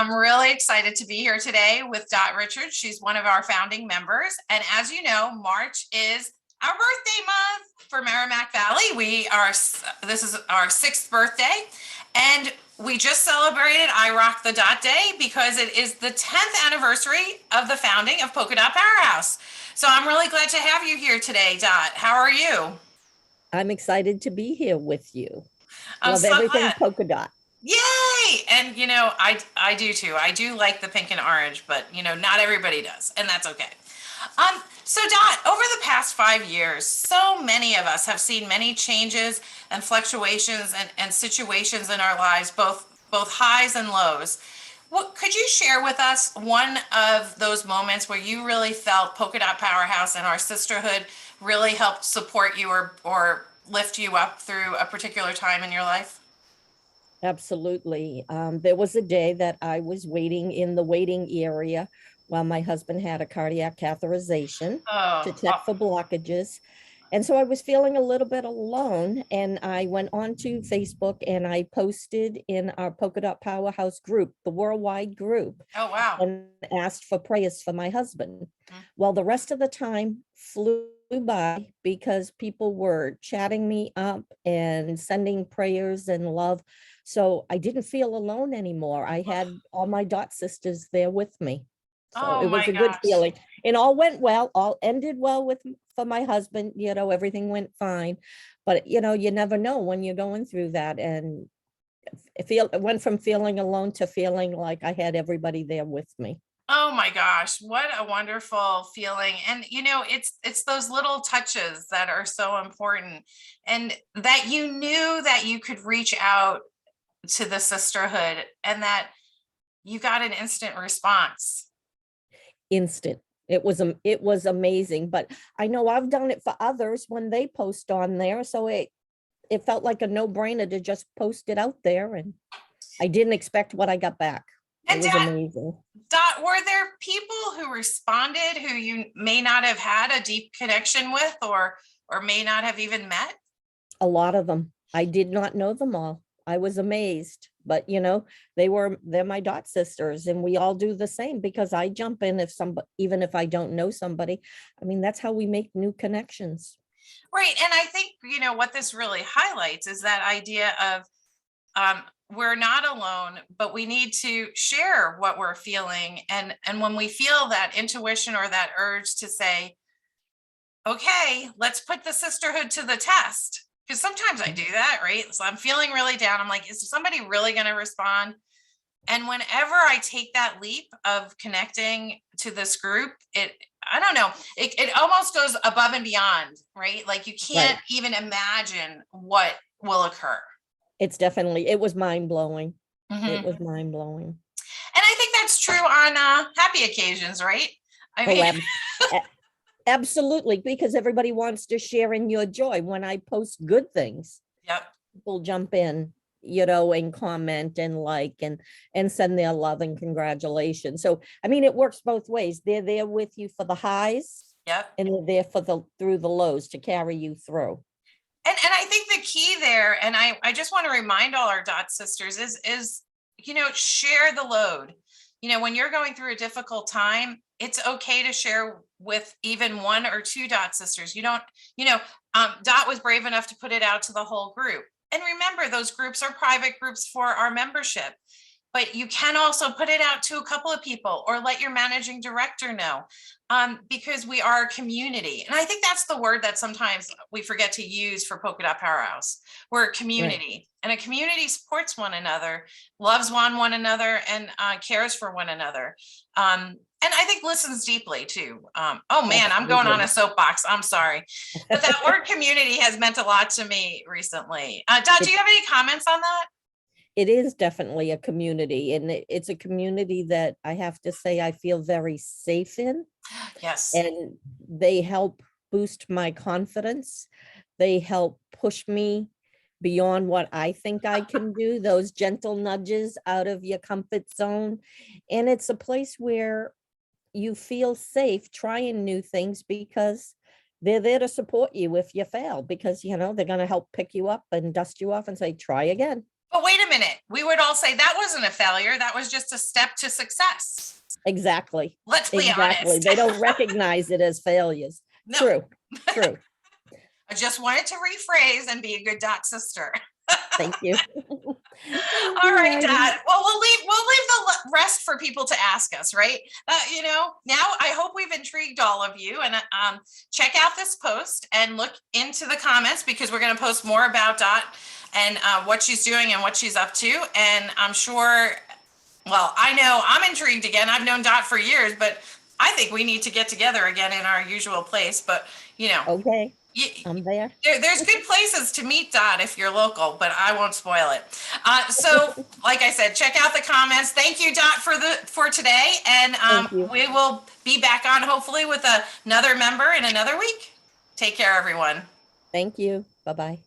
I'm really excited to be here today with Dot Richards. She's one of our founding members. And as you know, March is our birthday month for Merrimack Valley. This is our 6th birthday. And we just celebrated I Rock the Dot Day because it is the 10th anniversary of the founding of Polka Dot Powerhouse. So I'm really glad to have you here today, Dot. How are you? I'm excited to be here with you. I'm Love so everything glad. polka dot. Yay! And I do too. I do like the pink and orange, but not everybody does, and that's okay. So Dot, over the past 5 years, so many of us have seen many changes and fluctuations and situations in our lives, both highs and lows. What could you share with us one of those moments where you really felt Polka Dot Powerhouse and our sisterhood really helped support you or lift you up through a particular time in your life? Absolutely. There was a day that I was waiting in the waiting area while my husband had a cardiac catheterization to Oh, check for blockages. And so I was feeling a little bit alone. And I went on to Facebook and I posted in our Polka Dot Powerhouse group, the worldwide group, oh wow. and asked for prayers for my husband. Mm. Well, the rest of the time flew by because people were chatting me up and sending prayers and love. So I didn't feel alone anymore. I had all my dot sisters there with me. So Oh it was my a good gosh. feeling. It all went well, all ended well with for my husband, everything went fine. But you never know when you're going through that. And it went from feeling alone to feeling like I had everybody there with me. Oh my gosh, what a wonderful feeling. And it's those little touches that are so important, and that you knew that you could reach out to the sisterhood and that you got an instant response. Instant. It was amazing. But I know I've done it for others when they post on there. So it felt like a no-brainer to just post it out there. And I didn't expect what I got back. It And was amazing. Dot, were there people who responded who you may not have had a deep connection with or may not have even met? A lot of them. I did not know them all. I was amazed, but they're my dot sisters and we all do the same because I jump in if somebody, even if I don't know somebody. I mean, that's how we make new connections. Right. And I think, what this really highlights is that idea of we're not alone, but we need to share what we're feeling. And when we feel that intuition or that urge to say, okay, let's put the sisterhood to the test. Because sometimes I do that, right? So I'm feeling really down. I'm like, is somebody really going to respond? And whenever I take that leap of connecting to this group, I don't know, it almost goes above and beyond, right? Like you can't Right. even imagine what will occur. It was mind blowing. It Mhm. was mind blowing. And I think that's true on happy occasions, right? I Oh, mean, a- absolutely. Because everybody wants to share in your joy. When I post good things, yep. people jump in, and comment and like and send their love and congratulations. So I mean, it works both ways. They're there with you for the highs Yep. and they're there for the through the lows to carry you through. And I think the key there, and I just want to remind all our dot sisters is share the load. When you're going through a difficult time, it's okay to share with even one or two dot sisters. You don't, Dot was brave enough to put it out to the whole group. And remember, those groups are private groups for our membership. But you can also put it out to a couple of people or let your managing director know, because we are a community. And I think that's the word that sometimes we forget to use for Polka Dot Powerhouse. We're a Right. community, and a community supports one another, loves one another, and cares for one another. And I think listens deeply too. Oh man, I'm going on a Absolutely. soapbox. I'm sorry. But that word community has meant a lot to me recently. Dot, do it, you have any comments on that? it is definitely a community, and it's a community that I have to say I feel very safe in, Yes. and they help boost my confidence. They help push me beyond what I think I can do, those gentle nudges out of your comfort zone. And it's a place where you feel safe trying new things because they're there to support you if you fail, because they're going to help pick you up and dust you off and say, try again. But wait a minute, we would all say that wasn't a failure. That was just a step to success. Exactly. Let's be Exactly. honest. They don't recognize it as failures. No. True, true. I just wanted to rephrase and be a good dot sister. Thank you. All right, Dad. Well, we'll leave the rest for people to ask us, right? Now I hope we've intrigued all of you, and check out this post and look into the comments, because we're going to post more about Dot and what she's doing and what she's up to. And I'm sure, well, I know I'm intrigued again. I've known Dot for years, but I think we need to get together again in our usual place. But Okay, you, I'm there. there's good places to meet Dot if you're local, but I won't spoil it. So, like I said, check out the comments. Thank you, Dot, for today, and Thank you. we will be back on hopefully with another member in another week. Take care, everyone. Thank you. Bye-bye.